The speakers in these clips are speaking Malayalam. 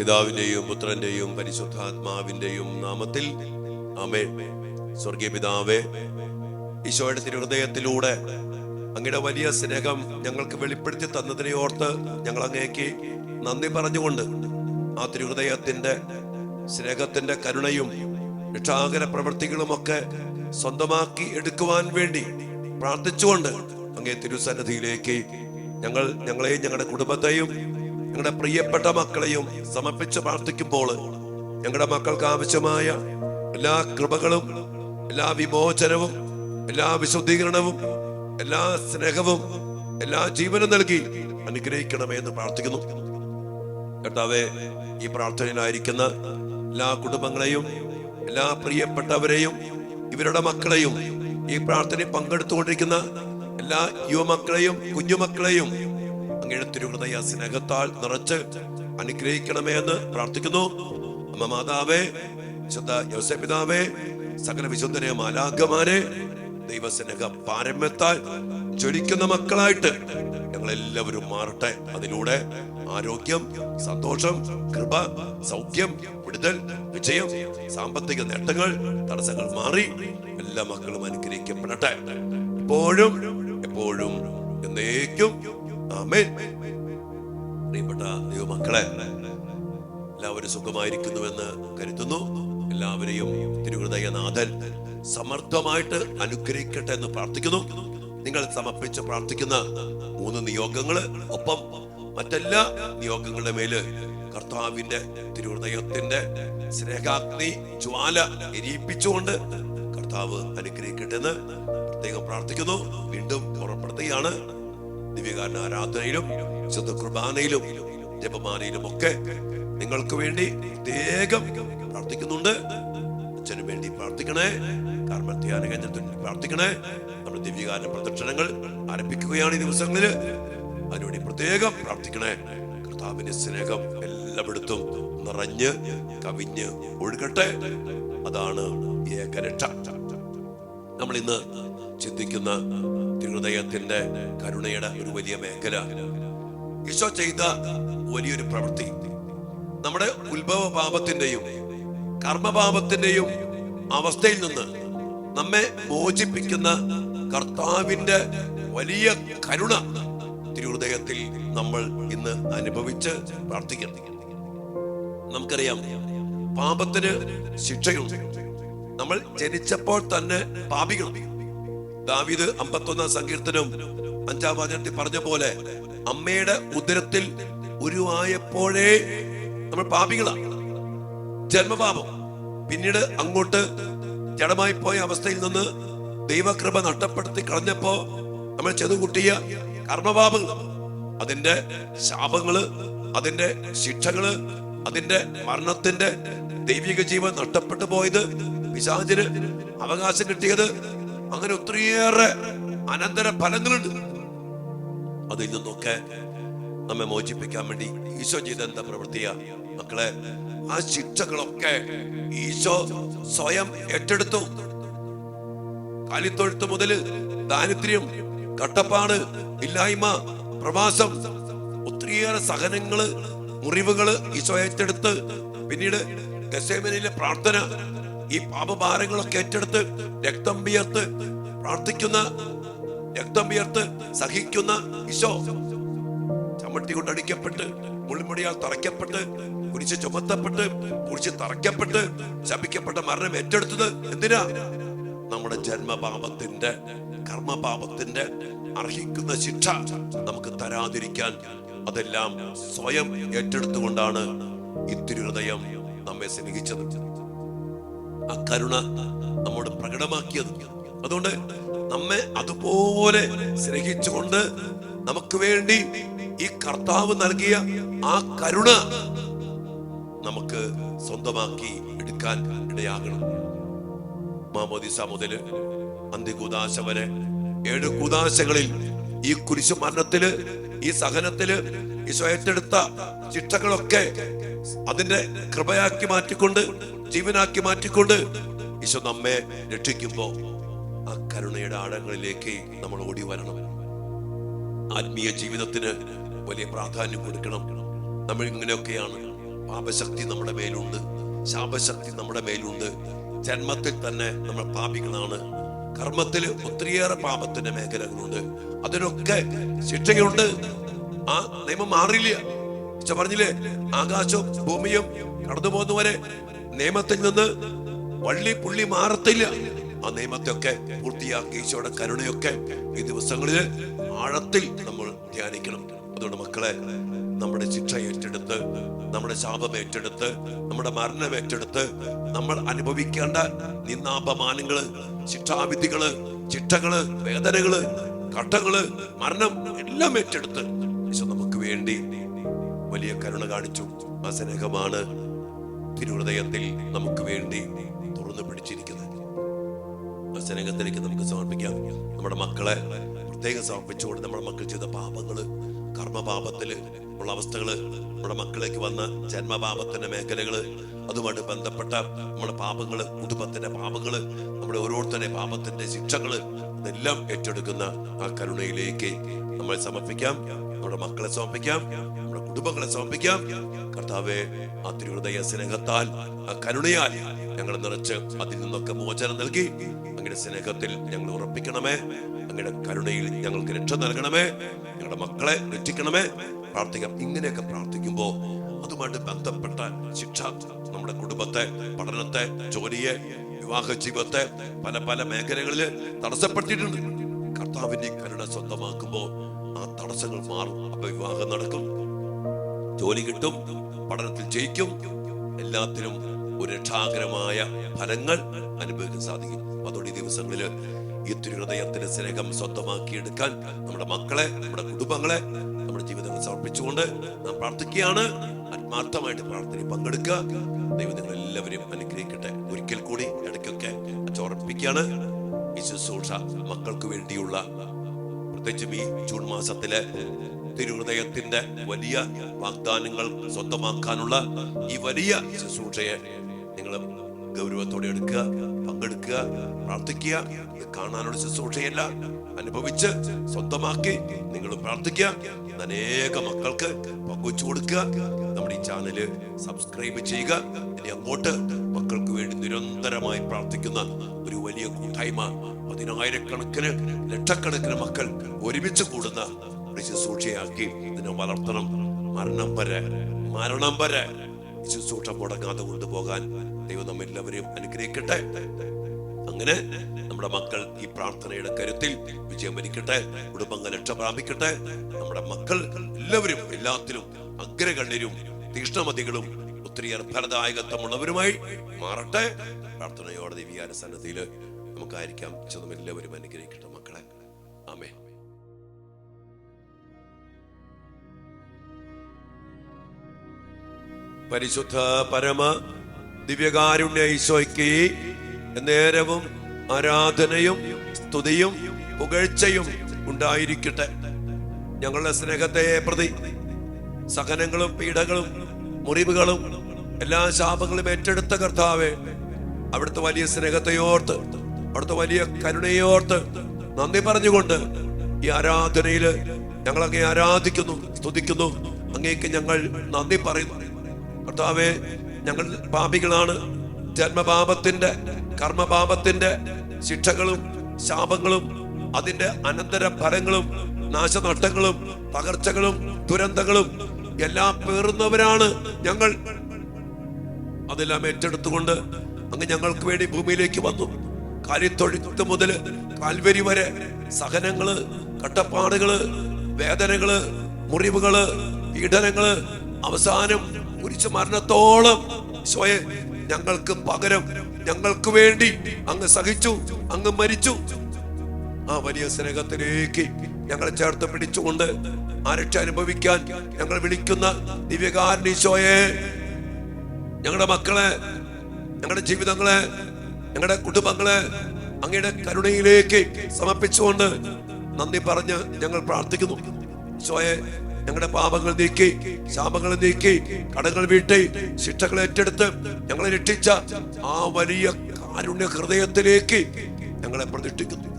പിതാവിന്റെയും പുത്രന്റെയും പരിശുദ്ധാത്മാവിന്റെയും നാമത്തിൽ ആമേൻ. സ്വർഗീയ പിതാവേ, ഈശോയുടെ തിരുഹൃദയത്തിലൂടെ അങ്ങയുടെ വലിയ സ്നേഹം ഞങ്ങൾക്ക് വെളിപ്പെടുത്തി തന്നതിനെ ഓർത്ത് ഞങ്ങൾ അങ്ങേക്ക് നന്ദി പറഞ്ഞുകൊണ്ട് ആ തിരുഹൃദയത്തിന്റെ സ്നേഹത്തിന്റെ കരുണയും രക്ഷാകര പ്രവൃത്തികളുമൊക്കെ സ്വന്തമാക്കി എടുക്കുവാൻ വേണ്ടി പ്രാർത്ഥിച്ചുകൊണ്ട് അങ്ങേ തിരുസന്നിധിയിലേക്ക് ഞങ്ങളെയും ഞങ്ങളുടെ കുടുംബത്തെയും ഞങ്ങളുടെ പ്രിയപ്പെട്ട മക്കളെയും സമർപ്പിച്ച് പ്രാർത്ഥിക്കുമ്പോൾ ഞങ്ങളുടെ മക്കൾക്ക് ആവശ്യമായ എല്ലാ കൃപകളും, എല്ലാ വിമോചനവും, എല്ലാ വിശുദ്ധീകരണവും, എല്ലാ സ്നേഹവും, എല്ലാ ജീവനും നൽകി അനുഗ്രഹിക്കണമേ എന്ന് പ്രാർത്ഥിക്കുന്നു. കർത്താവേ, ഈ പ്രാർത്ഥനയിലായിരിക്കുന്ന എല്ലാ കുടുംബങ്ങളെയും, എല്ലാ പ്രിയപ്പെട്ടവരെയും, ഇവരുടെ മക്കളെയും, ഈ പ്രാർത്ഥനയിൽ പങ്കെടുത്തുകൊണ്ടിരിക്കുന്ന എല്ലാ യുവമക്കളെയും കുഞ്ഞുമക്കളെയും അങ്ങയുടെ തിരുഹൃദയ സ്നേഹത്താൽ നിറച്ച് അനുഗ്രഹിക്കണമേ എന്ന് പ്രാർത്ഥിക്കുന്നു. അമ്മ മാതാവേ, വിശുദ്ധ യോസേപ്പ് പിതാവേ, സകല വിശുദ്ധരെ മാലാഖമാരെ ദൈവസ്നേഹ പാരമ്യത്താൽ ജ്വലിക്കുന്ന മക്കളായിട്ട് ഞങ്ങളെല്ലാവരും മാറട്ടെ. അതിലൂടെ ആരോഗ്യം, സന്തോഷം, കൃപ, സൗഖ്യം, വിടുതൽ, വിജയം, സാമ്പത്തിക നേട്ടങ്ങൾ, തടസ്സങ്ങൾ മാറി എല്ലാ മക്കളും അനുഗ്രഹിക്കപ്പെടട്ടെ. എപ്പോഴും എപ്പോഴും എന്നേക്കും ആമേൻ. പ്രിയപ്പെട്ട ദൈവമക്കളെ, എല്ലാവരും സുഖമായിരിക്കുന്നുവെന്ന് കരുതുന്നു. എല്ലാവരെയും തിരുഹൃദയനാഥൻ സമർത്ഥമായിട്ട് അനുഗ്രഹിക്കട്ടെ എന്ന് പ്രാർത്ഥിക്കുന്നു. നിങ്ങൾ സമർപ്പിച്ച് പ്രാർത്ഥിക്കുന്ന 3 നിയോഗങ്ങള് ഒപ്പം മറ്റെല്ലാ നിയോഗങ്ങളുടെ മേല് കർത്താവിന്റെ തിരുഹൃദയത്തിന്റെ സ്നേഹാഗ്നി ജ്വാല എരിയിപ്പിച്ചുകൊണ്ട് കർത്താവ് അനുഗ്രഹിക്കട്ടെ എന്ന് പ്രത്യേകം പ്രാർത്ഥിക്കുന്നു. വീണ്ടും ഓർമ്മപ്പെടുത്തുകയാണ്, ദിവ്യകാരുണ്യ ആരാധനയിലും വിശുദ്ധ കുർബാനയിലും ജപമാലയിലും ഒക്കെ നിങ്ങൾക്ക് വേണ്ടി പ്രത്യേകം പ്രാർത്ഥിക്കുന്നുണ്ട്. അച്ഛന് വേണ്ടി പ്രാർത്ഥിക്കണേ, കാർമൽ ധ്യാന കേന്ദ്രത്തിന് വേണ്ടി പ്രാർത്ഥിക്കണേ. നമ്മുടെ ദിവ്യകാരുണ്യ പ്രദക്ഷിണങ്ങൾ ആരംഭിക്കുകയാണ് ഈ ദിവസങ്ങളിൽ, അതിനുവേണ്ടി പ്രത്യേകം പ്രാർത്ഥിക്കണേ. കർത്താവിന്റെ സ്നേഹം എല്ലായിടത്തും നിറഞ്ഞ് കവിഞ്ഞ് ഒഴുകട്ടെ. അതാണ് ഏകരക്ഷ. നമ്മൾ ഇന്ന് ചിന്തിക്കുന്ന തിരുഹൃദയത്തിന്റെ കരുണയുടെ ഒരു വലിയ മേഖല, ഈശോ ചെയ്ത വലിയൊരു പ്രവൃത്തി, നമ്മുടെ ഉത്ഭവ പാപത്തിന്റെയും കർമ്മപാപത്തിന്റെയും അവസ്ഥയിൽ നിന്ന് നമ്മെ മോചിപ്പിക്കുന്ന കർത്താവിന്റെ വലിയ കരുണ തിരുഹൃദയത്തിൽ നമ്മൾ ഇന്ന് അനുഭവിച്ച് പ്രാർത്ഥിക്കണം. നമുക്കറിയാം, പാപത്തിന് ശിക്ഷയുണ്ട്. നമ്മൾ ജനിച്ചപ്പോൾ തന്നെ പാപികളാണ്. ദാവീദ് 51 സങ്കീർത്തനം 5 വചനത്തിൽ പറഞ്ഞ പോലെ അമ്മയുടെ ഉദരത്തിൽ ഉരുവായപ്പോഴേ നമ്മൾ പാപികളാണ്. ജന്മപാപം. പിന്നീട് അങ്ങോട്ട് ജഡമായി പോയ അവസ്ഥയിൽ നിന്ന് ദൈവകൃപ നഷ്ടപ്പെടുത്തി കളഞ്ഞപ്പോ നമ്മൾ ചെറുകുട്ടിയ കർമ്മപാപങ്ങൾ, അതിന്റെ ശാപങ്ങള്, അതിന്റെ ശിക്ഷകള്, അതിന്റെ മരണത്തിന്റെ ദൈവിക ജീവൻ നഷ്ടപ്പെട്ടു പോയത്, പിശാചിന് അവകാശം കിട്ടിയത്, അങ്ങനെ ഒത്തിരിയേറെ അനന്തര ഫലങ്ങളുണ്ട്. അതിൽ നിന്നൊക്കെ നമ്മെ മോചിപ്പിക്കാൻ വേണ്ടി ഈശോ ചെയ്ത എന്താ പ്രവൃത്തിയാ മക്കളെ? ആ ശിക്ഷകളൊക്കെ ഈശോ സ്വയം ഏറ്റെടുത്തു. കാലിത്തൊഴുത്ത് മുതല് ദാരിദ്ര്യം, കട്ടപ്പാട്, ഇല്ലായ്മ, പ്രവാസം, ഒത്തിരിയേറെ സഹനങ്ങള്, മുറിവുകള് ഈശോ ഏറ്റെടുത്ത് പിന്നീട് ഗെത്സേമനിയിലെ പ്രാർത്ഥന, ഈ പാപഭാരങ്ങളൊക്കെ ഏറ്റെടുത്ത് രക്തം വിയർത്ത് പ്രാർത്ഥിക്കുന്ന, രക്തം വിയർത്ത് സഹിക്കുന്ന ഈശോ ചമ്മട്ടി കൊണ്ട് അടിക്കപ്പെട്ട്, മുൾമുടിയാൽ തറയ്ക്കപ്പെട്ട്, കുരിശ് ചുമത്തപ്പെട്ട്, കുരിശ് തറയ്ക്കപ്പെട്ട്, ശപിക്കപ്പെട്ട മരണം ഏറ്റെടുത്തത് എന്തിനാ? നമ്മുടെ ജന്മപാപത്തിന്റെ കർമ്മപാപത്തിന്റെ അർഹിക്കുന്ന ശിക്ഷ നമുക്ക് തരാതിരിക്കാൻ. അതെല്ലാം സ്വയം ഏറ്റെടുത്തുകൊണ്ടാണ് ഈ തിരുഹൃദയം നമ്മെ സ്നേഹിച്ചത്, ആ കരുണ നമ്മോട് പ്രകടമാക്കിയത്. അതുകൊണ്ട് നമ്മെ അതുപോലെ സ്നേഹിച്ചുകൊണ്ട് നമുക്ക് വേണ്ടി ഈ കർത്താവ് നൽകിയ ആ കരുണ നമുക്ക് സ്വന്തമാക്കി എടുക്കാൻ ഇടയാകണം. മാമോദിസ മുതല് അന്ത്യകൂദാശ വരെ 7 കൂദാശകളിൽ ഈ കുരിശു മരണത്തില്, ഈ സഹനത്തില് ഈശോ ഏറ്റെടുത്ത ശിക്ഷകളൊക്കെ അതിന്റെ കൃപയാക്കി മാറ്റിക്കൊണ്ട്, ജീവനാക്കി മാറ്റിക്കൊണ്ട് ഈശോ നമ്മെ രക്ഷിക്കുമ്പോ ആ കരുണയുടെ ആഴങ്ങളിലേക്ക് നമ്മൾ ഓടി വരണം. ആത്മീയ ജീവിതത്തിന് വലിയ പ്രാധാന്യം കൊടുക്കണം. നമ്മൾ ഇങ്ങനെയൊക്കെയാണ് പാപശക്തി നമ്മുടെ മേലുണ്ട്, ശാപശക്തി നമ്മുടെ മേലുണ്ട്. ജന്മത്തിൽ തന്നെ നമ്മൾ പാപികളാണ്. കർമ്മത്തിൽ ഒത്തിരിയേറെ പാപത്തിന്റെ മേഖലകളുണ്ട്. അതിനൊക്കെ ശിക്ഷയുണ്ട്. ആ നിയമം മാറില്ല. പറഞ്ഞില്ലേ, ആകാശവും ഭൂമിയും കടന്നു പോകുന്നവരെ നിയമത്തിൽ നിന്ന് വള്ളി പുള്ളി മാറത്തില്ല. ആ നിയമത്തെ ഒക്കെ പൂർത്തിയാക്കി ഈശോയുടെ കരുണയൊക്കെ ഈ ദിവസങ്ങളിൽ ആഴത്തിൽ നമ്മൾ ധ്യാനിക്കണം. അതുകൊണ്ട് മക്കളെ, നമ്മുടെ ശിക്ഷ ഏറ്റെടുത്ത്, നമ്മുടെ ശാപം ഏറ്റെടുത്ത്, നമ്മുടെ മരണം ഏറ്റെടുത്ത്, നമ്മൾ അനുഭവിക്കേണ്ട നിന്ദാപമാനങ്ങള്, ശിക്ഷാവിധികള്, ചിട്ടകള്, വേദനകള്, കട്ടകള്, മരണം എല്ലാം ഏറ്റെടുത്ത് ഈശോ നമുക്ക് വേണ്ടി വലിയ കരുണ കാണിച്ചു. ആ സ്നേഹമാണ് തിരുഹൃദയത്തിൽ നമുക്ക് വേണ്ടി തുറന്നു പിടിച്ചിരിക്കുന്നത്. ആ സ്നേഹത്തിലേക്ക് നമുക്ക് സമർപ്പിക്കാം. നമ്മുടെ മക്കളെ പ്രത്യേകം സമർപ്പിച്ചുകൊണ്ട് നമ്മുടെ മക്കൾ ചെയ്ത പാപങ്ങള്, കർമ്മപാപത്തില് ഉള്ള അവസ്ഥകള്, നമ്മുടെ മക്കളിലേക്ക് വന്ന ജന്മപാപത്തിന്റെ മേഖലകള്, അതുമായിട്ട് ബന്ധപ്പെട്ട നമ്മുടെ പാപങ്ങള്, കുടുംബത്തിന്റെ പാപങ്ങള്, നമ്മുടെ ഓരോരുത്തരുടെ പാപത്തിന്റെ ശിക്ഷകള്, ഇതെല്ലാം ഏറ്റെടുക്കുന്ന ആ കരുണയിലേക്ക് നമ്മൾ സമർപ്പിക്കാം. നമ്മുടെ മക്കളെ സമർപ്പിക്കാം, നമ്മുടെ കുടുംബങ്ങളെ സമർപ്പിക്കാം. കർത്താവേ, ആ തിരുഹൃദയ സ്നേഹത്താൽ, ആ കരുണയാൽ ഞങ്ങൾ നിറച്ച് അതിൽ നിന്നൊക്കെ മോചനം നൽകി അങ്ങയുടെ സ്നേഹത്തിൽ ഞങ്ങൾ ഉറപ്പിക്കണമേ. അങ്ങയുടെ കരുണയിൽ ഞങ്ങൾക്ക് രക്ഷ നൽകണമേ. ഞങ്ങളുടെ മക്കളെ രക്ഷിക്കണമേ. പ്രാർത്ഥിക്കാം. ഇങ്ങനെയൊക്കെ പ്രാർത്ഥിക്കുമ്പോൾ അതുമായിട്ട് ബന്ധപ്പെട്ട ശിക്ഷ നമ്മുടെ കുടുംബത്തെ, പഠനത്തെ, ജോലിയെ, വിവാഹ ജീവിതത്തെ പല പല മേഖലകളിൽ തടസ്സപ്പെട്ടിട്ടുണ്ട്. കർത്താവിന്റെ കരുണ സ്വന്തമാക്കുമ്പോ ആ തടസ്സങ്ങൾ മാറും. അപ്പൊ വിവാഹം നടക്കും, ജോലി കിട്ടും, പഠനത്തിൽ ജയിക്കും, എല്ലാത്തിനും ഒരു രക്ഷാകരമായ ഫലങ്ങൾ അനുഭവിക്കാൻ സാധിക്കും. അതുകൊണ്ട് ഈ ദിവസങ്ങളില് ഈ തിരുഹൃദയത്തിന്റെ സ്നേഹം സ്വന്തമാക്കിയെടുക്കാൻ നമ്മുടെ മക്കളെ, നമ്മുടെ കുടുംബങ്ങളെ, നമ്മുടെ ജീവിതങ്ങൾ സമർപ്പിച്ചുകൊണ്ട് നാം പ്രാർത്ഥിക്കുകയാണ്. ആത്മാർത്ഥമായിട്ട് പ്രാർത്ഥനയിൽ പങ്കെടുക്കുക. ദൈവം നിങ്ങൾ എല്ലാവരും അനുഗ്രഹിക്കട്ടെ. ഒരിക്കൽ കൂടി ഇടയ്ക്കൊക്കെ ഓർപ്പിക്കുകയാണ്, ഈ ശുശ്രൂഷ മക്കൾക്ക് വേണ്ടിയുള്ള, പ്രത്യേകിച്ചും ഈ ജൂൺ മാസത്തിലെ തിരുഹൃദയത്തിന്റെ വലിയ വാഗ്ദാനങ്ങൾ സ്വന്തമാക്കാനുള്ള ഈ വലിയ ശുശ്രൂഷയെ നിങ്ങൾ ഗൗരവത്തോടെ എടുക്കുക, പങ്കെടുക്കുക, പ്രാർത്ഥിക്കുക. ഇത് കാണാനുള്ള ശുശ്രൂഷയല്ല, അനുഭവിച്ച് സ്വന്തമാക്കി നിങ്ങൾ പ്രാർത്ഥിക്കുക. അനേക മക്കൾക്ക് പങ്കുവച്ചു കൊടുക്കുക. നമ്മുടെ ഈ ചാനല് സബ്സ്ക്രൈബ് ചെയ്യുക. ഇനി അങ്ങോട്ട് മക്കൾക്ക് വേണ്ടി നിരന്തരമായി പ്രാർത്ഥിക്കുന്ന ഒരു വലിയ കൂട്ടായ്മ, 10,000-കണക്കിന് ലക്ഷക്കണക്കിന് മക്കൾ ഒരുമിച്ച് കൂടുന്ന ഒരു ശുശ്രൂഷയാക്കി ഇതിനെ വളർത്തണം. മരണം വരെ ശുശ്രൂഷ മുടങ്ങാതെ കൊണ്ടുപോകാൻ ദൈവം നമ്മെല്ലാവരെയും അനുഗ്രഹിക്കട്ടെ. അങ്ങനെ നമ്മുടെ മക്കൾ ഈ പ്രാർത്ഥനയുടെ കരുത്തിൽ വിജയം വരിക്കട്ടെ. കുടുംബങ്ങൾ രക്ഷ പ്രാപിക്കട്ടെ. നമ്മുടെ മക്കൾ എല്ലാവരും എല്ലാത്തിലും അഗ്രഗണ്യരും തീക്ഷ്ണമതികളും ഒത്തിരിയേറെ ഫലദായകത്വമുള്ളവരുമായി മാറട്ടെ. പ്രാർത്ഥനയോടെ ദിവ്യാന സന്നദ്ധിയിൽ നമുക്കായിരിക്കാം. എല്ലാവരും അനുഗ്രഹിക്കട്ടെ മക്കളെ. ആമേൻ. പരിശുദ്ധ പരമ ദിവ്യകാരുണ്യ ഈശോയ്ക്ക് നേരവും ആരാധനയും സ്തുതിയും പുകഴ്ചയും ഉണ്ടായിരിക്കട്ടെ. ഞങ്ങളുടെ സ്നേഹത്തെ പ്രതി സഹനങ്ങളും പീഡകളും മുറിവുകളും എല്ലാ ശാപങ്ങളും ഏറ്റെടുത്ത കർത്താവേ, അവിടുത്തെ വലിയ സ്നേഹത്തെയോർത്ത്, അവിടുത്തെ വലിയ കരുണയോർത്ത് നന്ദി പറഞ്ഞുകൊണ്ട് ഈ ആരാധനയില് ഞങ്ങൾ അങ്ങേ ആരാധിക്കുന്നു, സ്തുതിക്കുന്നു. അങ്ങേക്ക് ഞങ്ങൾ നന്ദി പറയുന്നു. കർത്താവേ, ഞങ്ങൾ പാപികളാണ്. ജന്മപാപത്തിന്റെ, കർമ്മപാപത്തിന്റെ ശിക്ഷകളും ശാപങ്ങളും അതിന്റെ അനന്തര ഫലങ്ങളും നാശനഷ്ടങ്ങളും തകർച്ചകളും ദുരന്തങ്ങളും എല്ലാം പേറുന്നവരാണ് ഞങ്ങൾ. അതെല്ലാം ഏറ്റെടുത്തുകൊണ്ട് അങ്ങ് ഞങ്ങൾക്ക് വേണ്ടി ഭൂമിയിലേക്ക് വന്നു. കാലിത്തൊഴുത്ത് മുതൽ കാൽവരി വരെ സഹനങ്ങള്, കട്ടപ്പാടുകള്, വേദനകള്, മുറിവുകള്, പീഡനങ്ങള്, അവസാനം കുരിശ് മരണത്തോളം സ്വയം ഞങ്ങൾക്ക് പകരം, ഞങ്ങൾക്ക് വേണ്ടി അങ്ങ് സഹിച്ചു, അങ്ങ് മരിച്ചു. ആ വലിയ സ്നേഹത്തിലേക്ക് ഞങ്ങളെ ചേർത്ത് പിടിച്ചുകൊണ്ട് ആ രക്ഷ അനുഭവിക്കാൻ ഞങ്ങൾ വിളിക്കുന്ന ദിവ്യകാരുണ്യ ഈശോയെ, ഞങ്ങളുടെ മക്കളെ, ഞങ്ങളുടെ ജീവിതങ്ങളെ, ഞങ്ങളുടെ കുടുംബങ്ങളെ അങ്ങയുടെ കരുണയിലേക്ക് സമർപ്പിച്ചുകൊണ്ട് നന്ദി പറഞ്ഞ് ഞങ്ങൾ പ്രാർത്ഥിക്കുന്നു. ഈശോയെ, ഞങ്ങളുടെ പാപങ്ങൾ നീക്കി, ശാപങ്ങൾ നീക്കി, കടങ്ങൾ വീട്ടി, ശിക്ഷകൾ ഏറ്റെടുത്ത് ഞങ്ങളെ രക്ഷിച്ച ആ വലിയ കാരുണ്യ ഹൃദയത്തിലേക്ക് ഞങ്ങളെ പ്രതിഷ്ഠിക്കുന്നു.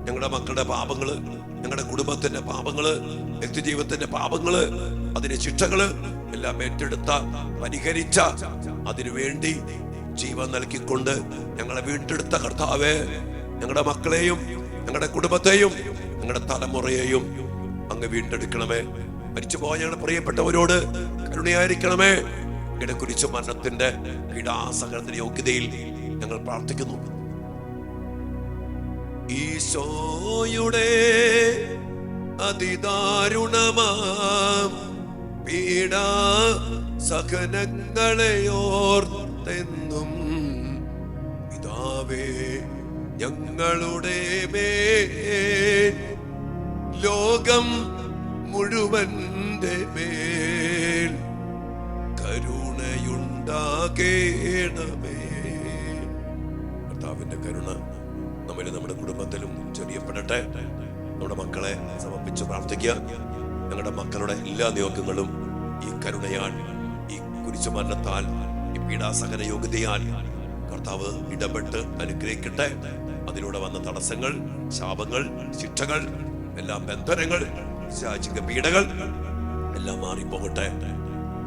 ഞങ്ങളുടെ മക്കളുടെ പാപങ്ങള്, ഞങ്ങളുടെ കുടുംബത്തിന്റെ പാപങ്ങള്, വ്യക്തിജീവിതത്തിന്റെ പാപങ്ങള്, അതിന്റെ ശിക്ഷകള് എല്ലാം ഏറ്റെടുത്ത പരിഹരിച്ച അതിനുവേണ്ടി ജീവൻ നൽകിക്കൊണ്ട് ഞങ്ങളെ വീണ്ടെടുത്ത കർത്താവേ, ഞങ്ങളുടെ മക്കളെയും ഞങ്ങളുടെ കുടുംബത്തെയും ഞങ്ങളുടെ തലമുറയെയും അങ്ങ് വീണ്ടെടുക്കണമേ. മരിച്ചുപോയ ഞങ്ങളുടെ പ്രിയപ്പെട്ടവരോട് കരുണയായിരിക്കണമേ. അങ്ങയുടെ കുരിശു മരണത്തിന്റെ പീഡാസഹനത്തിന്റെ യോഗ്യതയിൽ ഞങ്ങൾ പ്രാർത്ഥിക്കുന്നു. ഈശോയുടെ അതിദാരുണമാം പീഡാ സഹനങ്ങളെ ഓർത്തെന്നും പിതാവേ ഞങ്ങളുടെ മേൽ ലോകം മുഴുവന്റെ മേൽ കരുണയുണ്ടാകേണമേ. കർത്താവിന്റെ കരുണ നമ്മിലും നമ്മുടെ കുടുംബത്തിലും ചൊരിയപ്പെടട്ടെ. നമ്മുടെ മക്കളെ സമർപ്പിച്ച് പ്രാർത്ഥിക്കുക. ഞങ്ങളുടെ മക്കളുടെ എല്ലാ നിയോഗങ്ങളും ഈ കരുണയാൽ, ഈ കുരിശുമരണത്താൽ, ഈ പീഡാസഹന യോഗ്യതയാൽ കർത്താവ് ഇടപെട്ട് അനുഗ്രഹിക്കട്ടെ. അതിലൂടെ വന്ന തടസ്സങ്ങൾ, ശാപങ്ങൾ, ശിക്ഷകൾ, എല്ലാ ബന്ധനങ്ങൾ, ശാചിക പീഡകൾ എല്ലാം മാറിപ്പോകട്ടെ.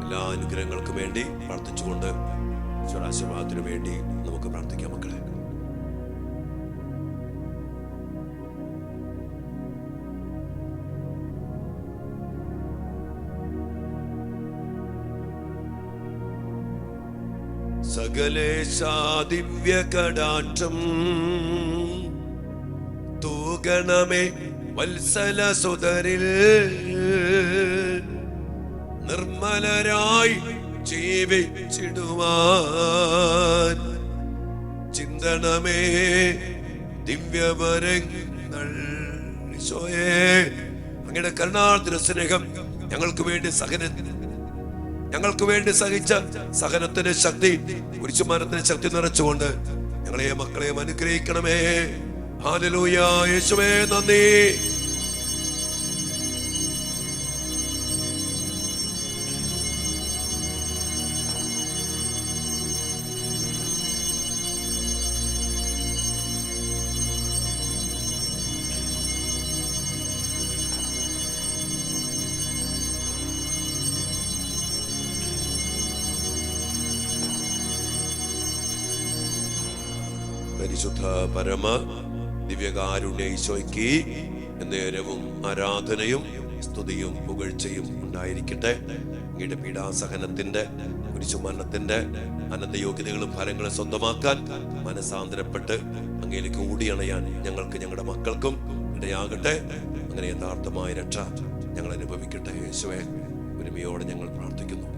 എല്ലാ അനുഗ്രഹങ്ങൾക്കും വേണ്ടി പ്രാർത്ഥിച്ചുകൊണ്ട് ഈശ്വരാശീർവാദത്തിനു വേണ്ടി നമുക്ക് പ്രാർത്ഥിക്കാം. മക്കളെ, സകലേശാ ദിവ്യ കടാക്ഷം തൂകണമേ വത്സല സുതരിൽ, നിർമ്മലരായി ജീവിച്ചിടുവാൻ ചിന്തണമേ ദിവ്യവരങ്ങൾ. ഈശോയേ, അങ്ങയുടെ കരുണാർദ്ര സ്നേഹം ഞങ്ങൾക്ക് വേണ്ടി സഹിച്ച സഹനത്തിന്റെ ശക്തി, കുരിശുമരണത്തിന്റെ ശക്തി നിറച്ചുകൊണ്ട് ഞങ്ങളെയും മക്കളെയും അനുഗ്രഹിക്കണമേ. ഹല്ലേലൂയ. യേശുവേ നന്ദി. പരിശുദ്ധ പരമ ദിവ്യകാരുണ്യ ഈശോയ്ക്ക് നേരവും ആരാധനയും സ്തുതിയും പുകഴ്ചയും ഉണ്ടായിരിക്കട്ടെ. അങ്ങയുടെ പീഡാസഹനത്തിന്റെ കുരിശുമരണത്തിന്റെ അനന്ത യോഗ്യതകളും ഫലങ്ങളും സ്വന്തമാക്കാൻ മനസാന്തരപ്പെട്ട് അങ്ങയിലേക്ക് ഓടിയണയാൻ ഞങ്ങൾക്ക്, ഞങ്ങളുടെ മക്കൾക്കും ഇടയാകട്ടെ. അങ്ങനെ യഥാർത്ഥമായ രക്ഷ ഞങ്ങൾ അനുഭവിക്കട്ടെ. യേശുവേ, ഒരുമയോടെ ഞങ്ങൾ പ്രാർത്ഥിക്കുന്നു.